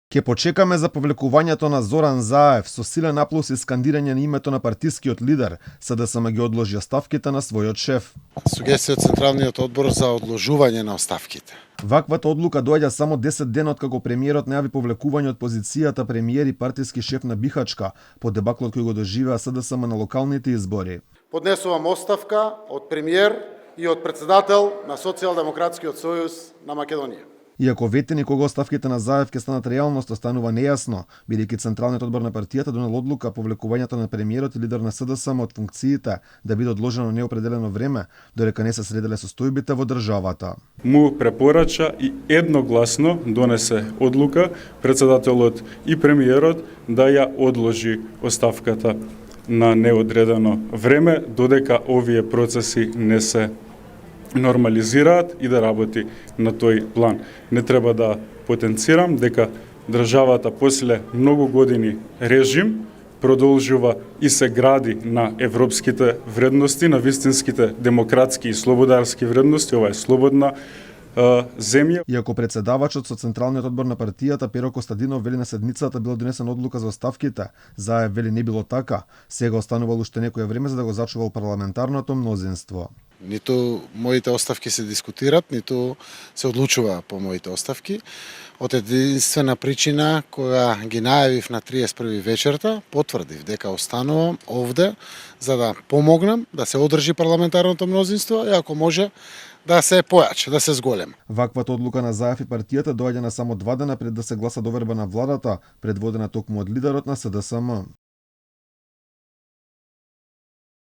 Ке почекаме за повлекувањето на Зоран Заев со силен аплауз и скандирање на името на партискиот лидер, СДСМ ги одложи оставките на својот шеф. Сугестија од Централниот одбор за одложување на оставките. Ваквата одлука доаѓа само 10 дена откако премиерот најави повлекување од позицијата премиер и партиски шеф на Бихачка по дебаклот кој го доживеа СДСМ на локалните избори. Поднесувам оставка од премиер и од председател на Социјалдемократскиот сојуз на Македонија. Иако ветени кога оставките на Заев ќе станат реалност, останува нејасно, бидејќи Централниот одбор на партијата донел одлука повлекувањето на премиерот и лидер на СДСМ од функциите да биде одложено неопределено време, додека не се средиле состојбите во државата. Му препорача и едногласно донесе одлука председателот и премиерот да ја одложи оставката на неодредено време, додека овие процеси не се нормализираат и да работи на тој план. Не треба да потенцирам дека државата после многу години режим продолжува и се гради на европските вредности, на вистинските демократски и слободарски вредности. Ова е слободна земја. Иако председавачот со Централниот одбор на партијата Перо Костадинов вели на седницата била донесена одлука за оставките, Заев вели не било така, сега останувало уште некое време за да го зачувал парламентарното мнозинство. Ниту моите оставки се дискутират, ниту се одлучува по моите оставки. Од единствена причина, кога ги најавив на 31 вечерта, потврдив дека останувам овде за да помогнам да се одржи парламентарното мнозинство и ако може да се појача, да се зголем. Ваквата одлука на Заев и партијата доаѓа на само 2 дена пред да се гласа доверба на владата, предводена токму од лидерот на СДСМ.